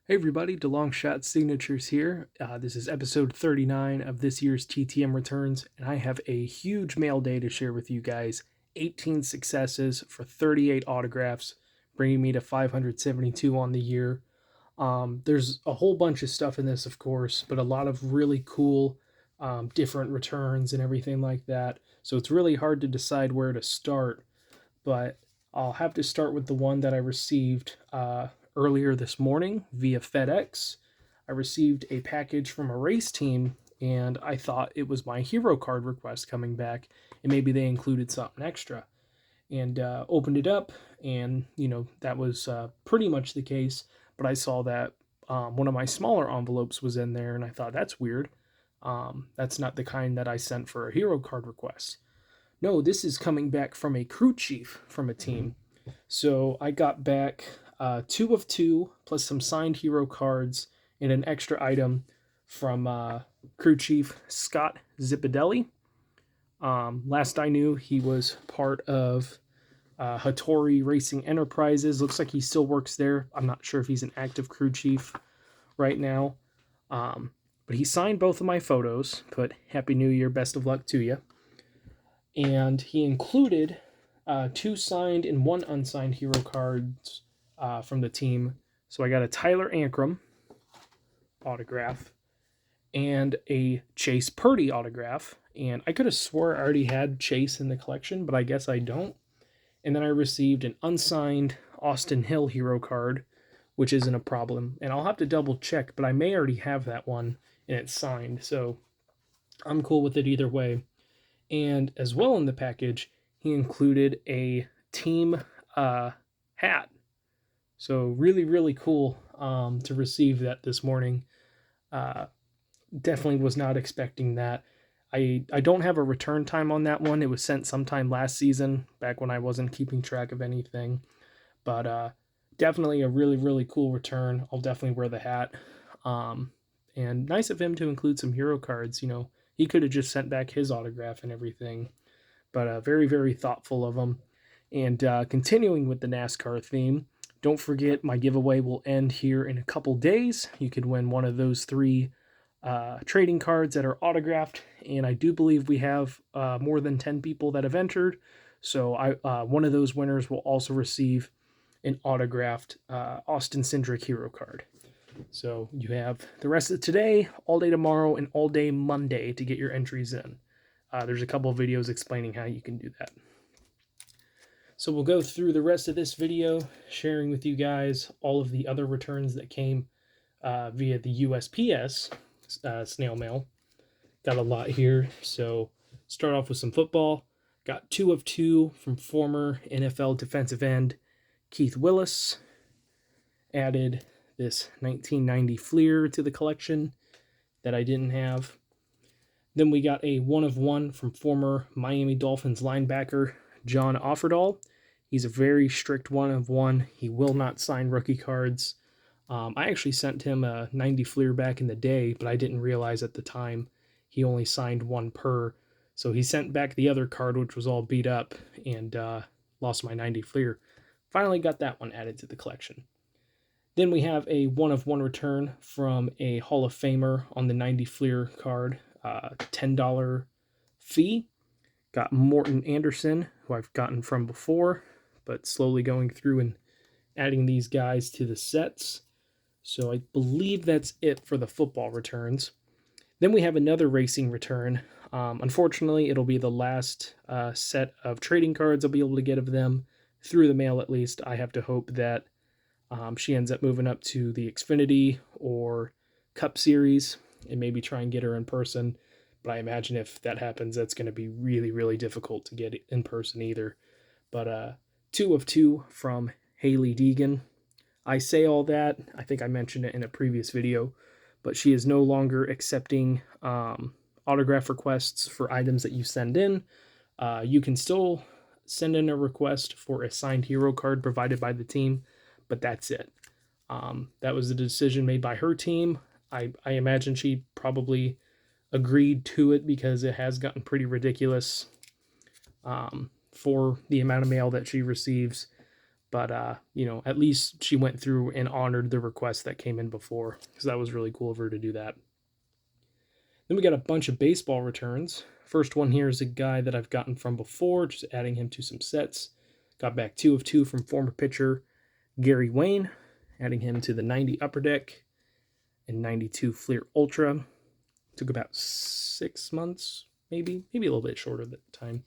Hey everybody, DeLong Shot Signatures here. This is episode 39 of this year's TTM returns, and I have a huge mail day to share with you guys. 18 successes for 38 autographs, bringing me to 572 on the year. There's a whole bunch of stuff in this, of course, but a lot of really cool different returns and everything like that. So it's really hard to decide where to start, but I'll have to start with the one that I received earlier this morning via FedEx. I received a package from a race team, and I thought it was my hero card request coming back, and maybe they included something extra. And opened it up, and that was pretty much the case. But I saw that one of my smaller envelopes was in there, and I thought that's weird. That's not the kind that I sent for a hero card request. No, this is coming back from a crew chief from a team. So I got back two of two, plus some signed hero cards and an extra item from crew chief Scott Zipadelli. Last I knew, he was part of Hattori Racing Enterprises. Looks like he still works there. I'm not sure if he's an active crew chief right now. But he signed both of my photos, put Happy New Year, best of luck to you. And he included two signed and one unsigned hero cards from the team. So I got a Tyler Ankrum autograph and a Chase Purdy autograph. And I could have swore I already had Chase in the collection, but I guess I don't. And then I received an unsigned Austin Hill hero card, which isn't a problem. And I'll have to double check, but I may already have that one and it's signed. So I'm cool with it either way. And as well in the package, he included a team hat. So really, really cool to receive that this morning. Definitely was not expecting that. I don't have a return time on that one. It was sent sometime last season, back when I wasn't keeping track of anything. But definitely a really, really cool return. I'll definitely wear the hat. And nice of him to include some hero cards. He could have just sent back his autograph and everything. But very, very thoughtful of him. And continuing with the NASCAR theme, don't forget my giveaway will end here in a couple days. You could win one of those three trading cards that are autographed. And I do believe we have more than 10 people that have entered. So one of those winners will also receive an autographed Austin Cindric hero card. So you have the rest of today, all day tomorrow, and all day Monday to get your entries in. There's a couple of videos explaining how you can do that. So we'll go through the rest of this video, sharing with you guys all of the other returns that came via the USPS snail mail. Got a lot here. So start off with some football. Got 2 of 2 from former NFL defensive end Keith Willis. Added this 1990 Fleer to the collection that I didn't have. Then we got a 1 of 1 from former Miami Dolphins linebacker John Offerdahl. He's a very strict 1 of 1. He will not sign rookie cards. I actually sent him a 90 Fleer back in the day, but I didn't realize at the time he only signed 1 per. So he sent back the other card, which was all beat up, and lost my 90 Fleer. Finally got that one added to the collection. Then we have a 1 of 1 return from a Hall of Famer on the 90 Fleer card, $10 fee. Got Morton Anderson, who I've gotten from before, but slowly going through and adding these guys to the sets. So I believe that's it for the football returns. Then we have another racing return. Unfortunately, it'll be the last set of trading cards I'll be able to get of them through the mail, at least. I have to hope that she ends up moving up to the Xfinity or Cup Series and maybe try and get her in person. But I imagine if that happens, that's going to be really, really difficult to get in person either. But 2 of 2 from Haley Deegan. I say all that, I think I mentioned it in a previous video, but she is no longer accepting autograph requests for items that you send in. You can still send in a request for a signed hero card provided by the team, but that's it. That was a decision made by her team. I imagine she probably agreed to it because it has gotten pretty ridiculous for the amount of mail that she receives. But, you know, at least she went through and honored the request that came in before, because that was really cool of her to do that. Then we got a bunch of baseball returns. First one here is a guy that I've gotten from before, just adding him to some sets. Got back 2 of 2 from former pitcher Gary Wayne, adding him to the 90 Upper Deck and 92 Fleer Ultra. Took about 6 months, maybe a little bit shorter at the time.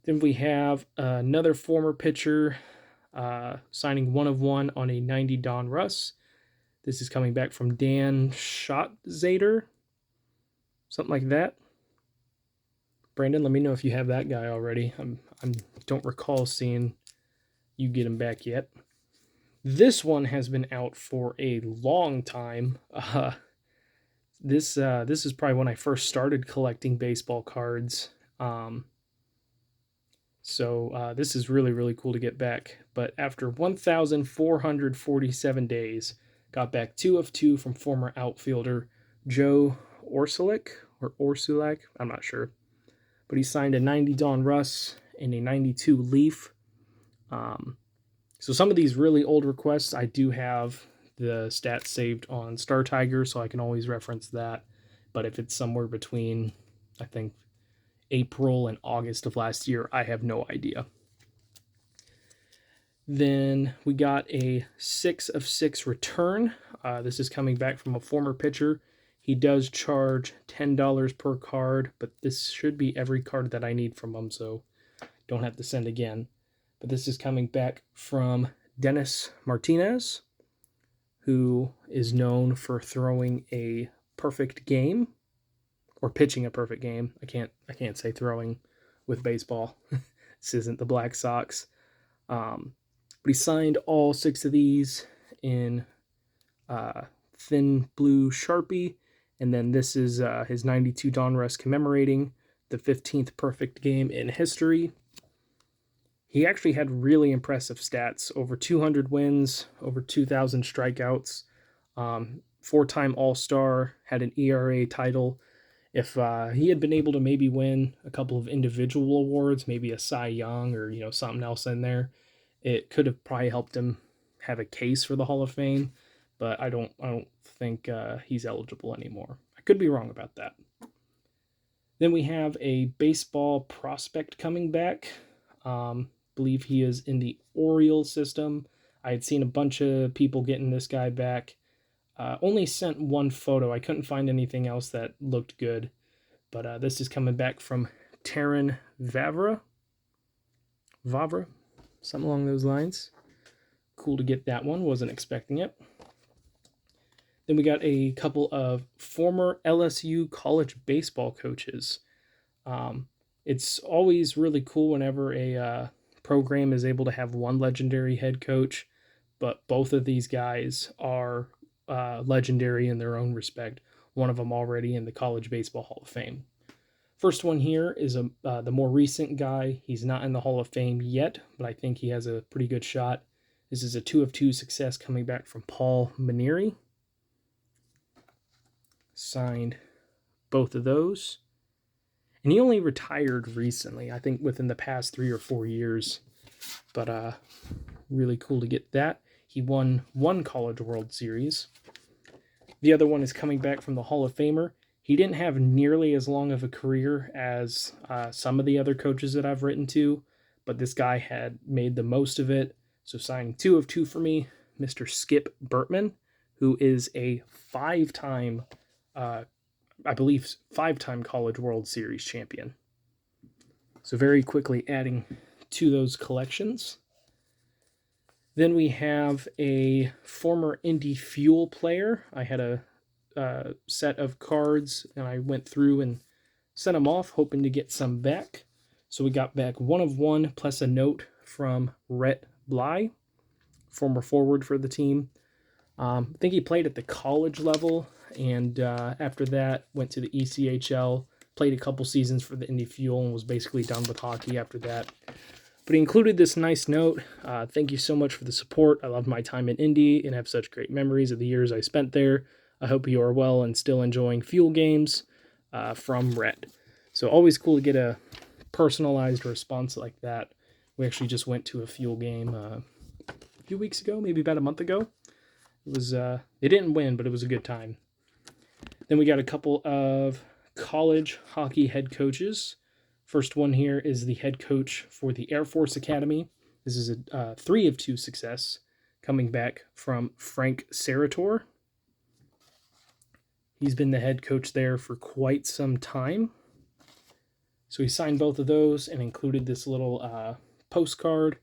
Then we have another former pitcher signing 1 of 1 on a 90 Don Russ. This is coming back from Dan Schottzader, something like that. Brandon, let me know if you have that guy already. I don't recall seeing you get him back yet. This one has been out for a long time. This is probably when I first started collecting baseball cards. So this is really, really cool to get back. But after 1,447 days, got back 2 of 2 from former outfielder Joe Orsulak, I'm not sure. But he signed a 90 Don Russ and a 92 Leaf. So some of these really old requests, I do have the stats saved on Star Tiger, so I can always reference that. But if it's somewhere between, I think, April and August of last year, I have no idea. Then we got a 6 of 6 return. This is coming back from a former pitcher. He does charge $10 per card, but this should be every card that I need from him, so don't have to send again. But this is coming back from Dennis Martinez, who is known for throwing a perfect game, or pitching a perfect game. I can't say throwing with baseball. This isn't the Black Sox. But he signed all 6 of these in thin blue Sharpie. And then this is his 92 Donruss commemorating the 15th perfect game in history. He actually had really impressive stats. Over 200 wins, over 2,000 strikeouts, 4-time All-Star, had an ERA title. If he had been able to maybe win a couple of individual awards, maybe a Cy Young or something else in there, it could have probably helped him have a case for the Hall of Fame. But I don't think he's eligible anymore. I could be wrong about that. Then we have a baseball prospect coming back. Believe he is in the Orioles system. I had seen a bunch of people getting this guy back. Only sent 1 photo. I couldn't find anything else that looked good. But this is coming back from Taryn Vavra, something along those lines. Cool to get that one. Wasn't expecting it. Then we got a couple of former LSU college baseball coaches. It's always really cool whenever a program is able to have one legendary head coach, but both of these guys are legendary in their own respect. One of them already in the College Baseball Hall of Fame. First one here is the more recent guy. He's not in the Hall of Fame yet, but I think he has a pretty good shot. This is a 2 of 2 success coming back from Paul Maneri. Signed both of those. And he only retired recently, I think within the past 3 or 4 years. But really cool to get that. He won 1 College World Series. The other one is coming back from the Hall of Famer. He didn't have nearly as long of a career as some of the other coaches that I've written to, but this guy had made the most of it. So signing 2 of 2 for me, Mr. Skip Bertman, who is a 5-time, I believe, 5-time College World Series champion. So very quickly adding to those collections. Then we have a former Indy Fuel player. I had a set of cards, and I went through and sent them off, hoping to get some back. So we got back 1 of 1, plus a note from Rhett Bly, former forward for the team. I think he played at the college level, and after that went to the ECHL, played a couple seasons for the Indy Fuel, and was basically done with hockey after that. But he included this nice note. Thank you so much for the support. I love my time in Indy and have such great memories of the years I spent there. I hope you are well and still enjoying Fuel games, from Rhett. So always cool to get a personalized response like that We actually just went to a Fuel game a few weeks ago, maybe about a month ago. It was they didn't win, but it was a good time. Then we got a couple of college hockey head coaches. First one here is the head coach for the Air Force Academy. This is a 3 of 2 success coming back from Frank Sarator. He's been the head coach there for quite some time. So he signed both of those and included this little postcard.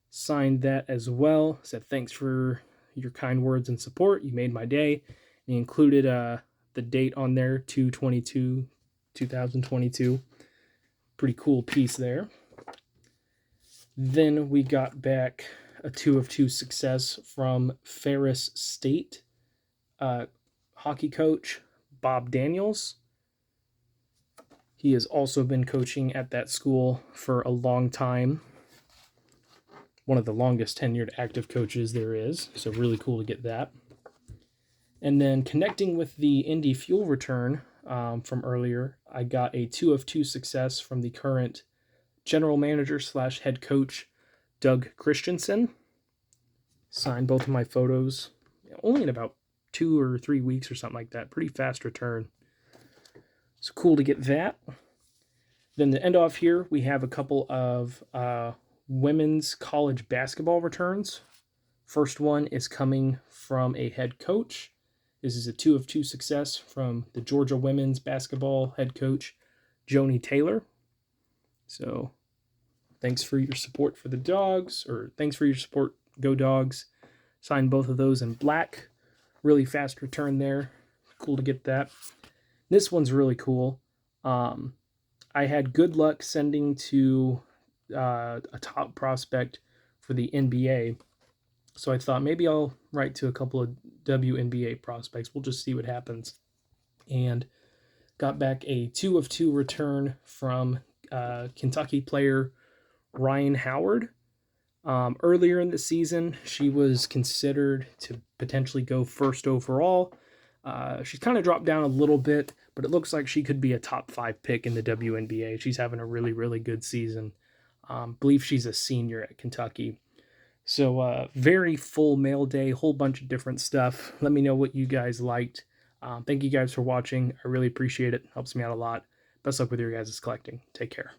Signed that as well. Said thanks for your kind words and support. You made my day. And he included the date on there, 2/22/2022. Pretty cool piece there. Then we got back a 2 of 2 success from Ferris State hockey coach Bob Daniels. He has also been coaching at that school for a long time. One of the longest tenured active coaches there is, so really cool to get that. And then connecting with the Indy Fuel return from earlier, I got a 2 of 2 success from the current general manager / head coach, Doug Christensen. Signed both of my photos only in about 2 or 3 weeks or something like that. Pretty fast return. So cool to get that. Then to end off here, we have a couple of women's college basketball returns. First one is coming from a head coach. This is a 2 of 2 success from the Georgia women's basketball head coach, Joni Taylor. So thanks for your support for the dogs, or thanks for your support, Go Dogs. Signed both of those in black. Really fast return there. Cool to get that. This one's really cool. I had good luck sending to a top prospect for the NBA. So I thought maybe I'll write to a couple of WNBA prospects. We'll just see what happens. And got back a 2 of 2 return from Kentucky player Ryan Howard. Earlier in the season, she was considered to potentially go first overall. She's kind of dropped down a little bit, but it looks like she could be a top 5 pick in the WNBA. She's having a really, really good season. Believe she's a senior at Kentucky. So very full mail day, whole bunch of different stuff. Let me know what you guys liked. Thank you guys for watching. I really appreciate it. Helps me out a lot. Best luck with your guys' collecting. Take care.